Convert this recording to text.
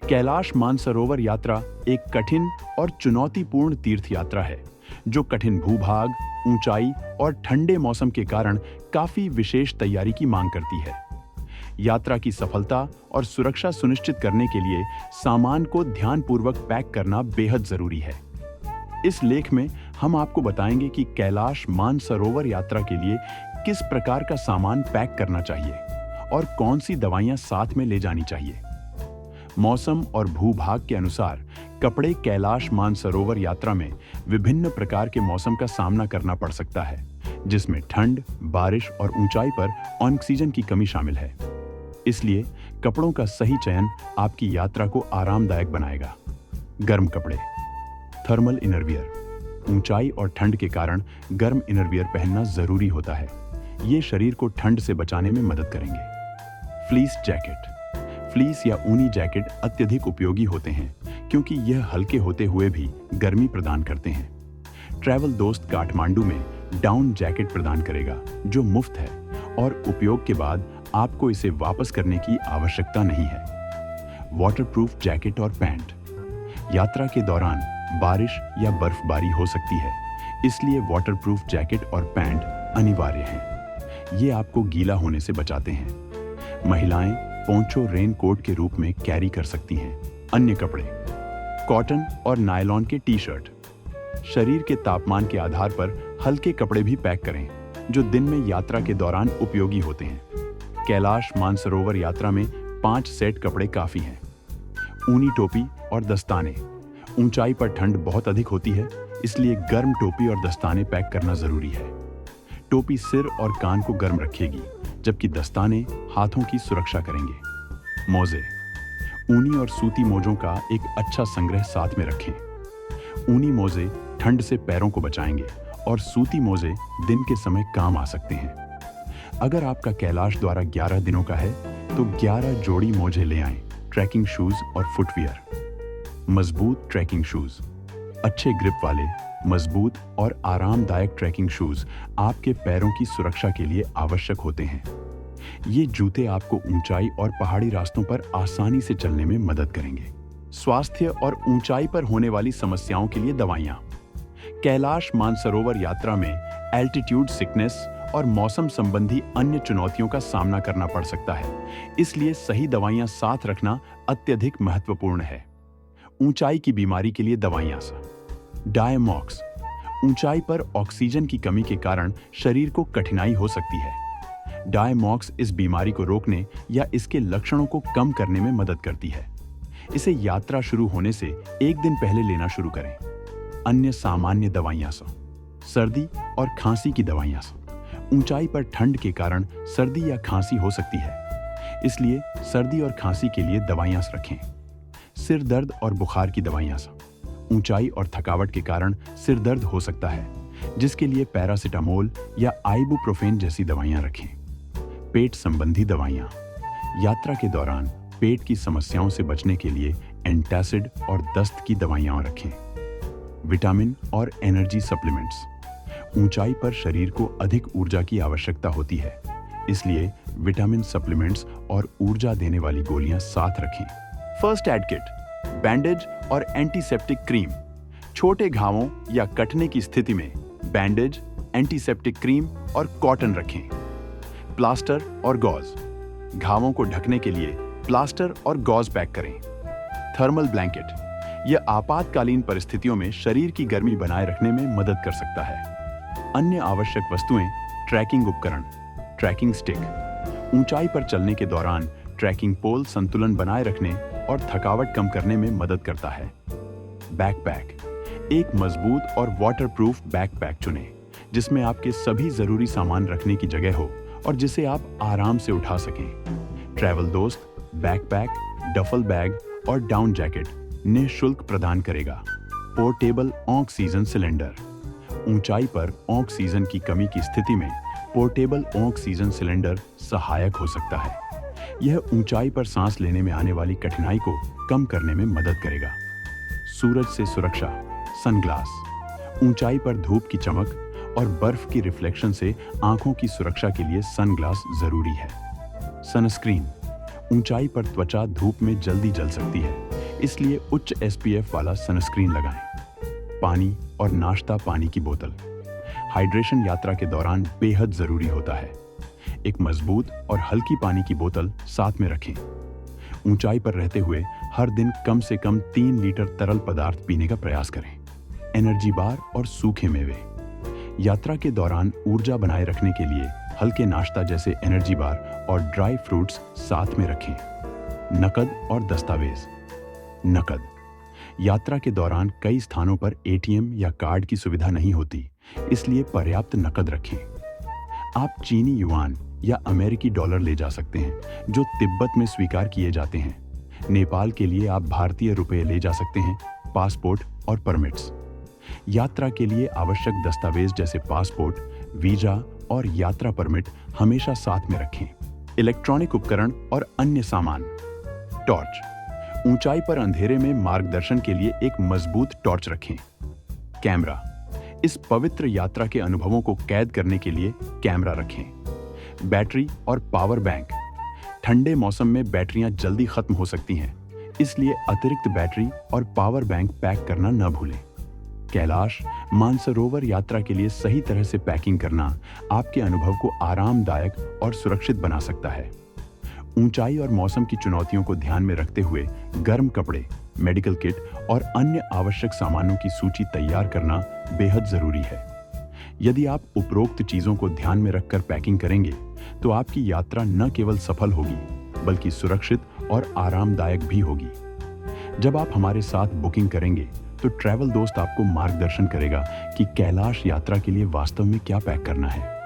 कैलाश मानसरोवर यात्रा एक कठिन और चुनौतीपूर्ण तीर्थ यात्रा है जो कठिन भूभाग, ऊंचाई और ठंडे मौसम के कारण काफी विशेष तैयारी की मांग करती है। यात्रा की सफलता और सुरक्षा सुनिश्चित करने के लिए सामान को ध्यानपूर्वक पैक करना बेहद जरूरी है। इस लेख में हम आपको बताएंगे कि कैलाश मानसरोवर यात्रा के लिए किस प्रकार का सामान पैक करना चाहिए और कौन सी दवाइयां साथ में ले जानी चाहिए। मौसम और भूभाग के अनुसार कपड़े कैलाश मानसरोवर यात्रा में विभिन्न प्रकार के मौसम का सामना करना पड़ सकता है, जिसमें ठंड, बारिश और ऊंचाई पर ऑक्सीजन की कमी शामिल है। इसलिए कपड़ों का सही चयन आपकी यात्रा को आरामदायक बनाएगा। गर्म कपड़े, थर्मल इनरवियर। ऊंचाई और ठंड के कारण गर्म इनरवियर पहनना जरूरी होता है। ये शरीर को ठंड से बचाने में मदद करेंगे। Fleece jacket. फ्लीस या ऊनी जैकेट अत्यधिक उपयोगी होते हैं क्योंकि यह हल्के होते हुए भी गर्मी प्रदान करते हैं। ट्रैवल दोस्त काठमांडू में डाउन जैकेट प्रदान करेगा जो मुफ्त है और उपयोग के बाद आपको इसे वापस करने की आवश्यकता नहीं है। वाटरप्रूफ जैकेट और पैंट। यात्रा के दौरान बारिश या बर्फबारी हो सकती है, इसलिए वाटरप्रूफ जैकेट और पैंट अनिवार्य हैं। ये आपको गीला होने से बचाते हैं। महिलाएं पोंचो रेन कोट के रूप में कैरी कर सकती हैं। अन्य कपड़े, कॉटन और नायलॉन के टी शर्ट। शरीर के तापमान के आधार पर हल्के कपड़े भी पैक करें जो दिन में यात्रा के दौरान उपयोगी होते हैं। कैलाश मानसरोवर यात्रा में 5 सेट कपड़े काफी हैं। ऊनी टोपी और दस्ताने। ऊंचाई पर ठंड बहुत अधिक होती है, इसलिए गर्म टोपी और दस्ताने पैक करना जरूरी है। टोपी सिर और कान को गर्म रखेगी, जबकि दस्ताने हाथों की सुरक्षा करेंगे। मोजे। ऊनी और सूती मोजों का एक अच्छा संग्रह साथ में रखें। ऊनी मोजे ठंड से पैरों को बचाएंगे और सूती मोजे दिन के समय काम आ सकते हैं। अगर आपका कैलाश द्वारा 11 दिनों का है तो 11 जोड़ी मोजे ले आएं। ट्रैकिंग शूज और फुटवियर। मजबूत ट्रैकिंग शूज। अच्छे ग्रिप वाले, मजबूत और आरामदायक ट्रैकिंग शूज आपके पैरों की सुरक्षा के लिए आवश्यक होते हैं। ये जूते आपको ऊंचाई और पहाड़ी रास्तों पर आसानी से चलने में मदद करेंगे। स्वास्थ्य और ऊंचाई पर होने वाली समस्याओं के लिए दवाइयां। कैलाश मानसरोवर यात्रा में एल्टीट्यूड सिकनेस और मौसम संबंधी अन्य चुनौतियों का सामना करना पड़ सकता है, इसलिए सही दवाइयां साथ रखना अत्यधिक महत्वपूर्ण है। ऊंचाई की बीमारी के लिए दवाइयां। डायमॉक्स। ऊंचाई पर ऑक्सीजन की कमी के कारण शरीर को कठिनाई हो सकती है। डायमॉक्स इस बीमारी को रोकने या इसके लक्षणों को कम करने में मदद करती है। इसे यात्रा शुरू होने से एक दिन पहले लेना शुरू करें। अन्य सामान्य दवाइयां। सर्दी और खांसी की दवाइयां। ऊंचाई पर ठंड के कारण सर्दी या खांसी हो सकती है, इसलिए सर्दी और खांसी के लिए दवाइयां रखें। सिर दर्द और बुखार की दवाइयां। ऊंचाई और थकावट के कारण सिर दर्द हो सकता है, जिसके लिए पैरासिटामोल या आइबुप्रोफेन जैसी दवाइयां रखें। पेट संबंधी दवाइयां। यात्रा के दौरान पेट की समस्याओं से बचने के लिए एंटासिड और दस्त की दवाइयां रखें। विटामिन और एनर्जी सप्लीमेंट्स। ऊंचाई पर शरीर को अधिक ऊर्जा की आवश्यकता होती है, इसलिए विटामिन सप्लीमेंट्स और ऊर्जा देने वाली गोलियां साथ रखें। फर्स्ट एड किट, बैंडेज और एंटीसेप्टिक क्रीम। छोटे घावों या कटने की स्थिति में बैंडेज, एंटीसेप्टिक क्रीम और कॉटन रखें। प्लास्टर और गॉज। घावों को ढकने के लिए प्लास्टर और गॉज पैक करें। Thermal blanket. यह आपातकालीन परिस्थितियों में शरीर की गर्मी बनाए रखने में मदद कर सकता है। अन्य आवश्यक वस्तुएं, ट्रैकिंग उपकरण, ट्रैकिंग स्टिक। ऊंचाई पर चलने के दौरान ट्रैकिंग पोल संतुलन बनाए रखने और थकावट कम करने में मदद करता है। बैकपैक। एक मजबूत और वाटरप्रूफ बैकपैक चुनें, जिसमें आपके सभी जरूरी सामान रखने की जगह हो और जिसे आप आराम से उठा सकें। ट्रैवल दोस्त बैकपैक, डफल बैग और डाउन जैकेट निःशुल्क प्रदान करेगा। Portable oxygen cylinder. ऊंचाई पर ऑक्सीजन की कमी की स्थिति में पोर्टेबल ऑक्सीजन सिलेंडर सहायक हो सकता है। यह ऊंचाई पर सांस लेने में आने वाली कठिनाई को कम करने में मदद करेगा। सूरज से सुरक्षा, सनग्लास। ऊंचाई पर धूप की चमक और बर्फ की रिफ्लेक्शन से आंखों की सुरक्षा के लिए सनग्लास जरूरी है। सनस्क्रीन। ऊंचाई पर त्वचा धूप में जल्दी जल सकती है, इसलिए उच्च एसपीएफ वाला सनस्क्रीन लगाएं। पानी और नाश्ता पानी की बोतल। हाइड्रेशन यात्रा के दौरान बेहद जरूरी होता है। एक मजबूत और हल्की पानी की बोतल साथ में रखें। ऊंचाई पर रहते हुए हर दिन कम से कम 3 लीटर तरल पदार्थ पीने का प्रयास करें। एनर्जी बार और सूखे मेवे। यात्रा के दौरान ऊर्जा बनाए रखने के लिए हल्के नाश्ता जैसे एनर्जी बार और ड्राई फ्रूट्स साथ में रखें। नकद और दस्तावेज। नकद। यात्रा के दौरान कई स्थानों पर एटीएम या कार्ड की सुविधा नहीं होती, इसलिए पर्याप्त नकद रखें। आप चीनी युआन या अमेरिकी डॉलर ले जा सकते हैं, जो तिब्बत में स्वीकार किए जाते हैं। नेपाल के लिए आप भारतीय रुपए ले जा सकते हैं, पासपोर्ट और परमिट्स। यात्रा के लिए आवश्यक दस्तावेज जैसे पासपोर्ट, वीजा और यात्रा परमिट हमेशा साथ में रखें। इलेक्ट्रॉनिक उपकरण और अन्य सामान। टॉर्च। ऊंचाई पर अंधेरे में मार्गदर्शन के लिए एक मजबूत टॉर्च रखें। कैमरा। इस पवित्र यात्रा के अनुभवों को कैद करने के लिए कैमरा रखें। बैटरी और पावर बैंक। ठंडे मौसम में बैटरियां जल्दी खत्म हो सकती हैं, इसलिए अतिरिक्त बैटरी और पावर बैंक पैक करना न भूलें। कैलाश मानसरोवर यात्रा के लिए सही तरह से पैकिंग करना आपके अनुभव को आरामदायक और सुरक्षित बना सकता है। ऊंचाई और मौसम की चुनौतियों को ध्यान में रखते हुए गर्म कपड़े, मेडिकल किट और अन्य आवश्यक सामानों की सूची तैयार करना बेहद जरूरी है। यदि आप उपरोक्त चीजों को ध्यान में रखकर पैकिंग करेंगे, तो आपकी यात्रा न केवल सफल होगी, बल्कि सुरक्षित और आरामदायक भी होगी। जब आप हमारे साथ बुकिंग करेंगे, तो ट्रैवल दोस्त आपको मार्गदर्शन करेगा कि कैलाश यात्रा के लिए वास्तव में क्या पैक करना है।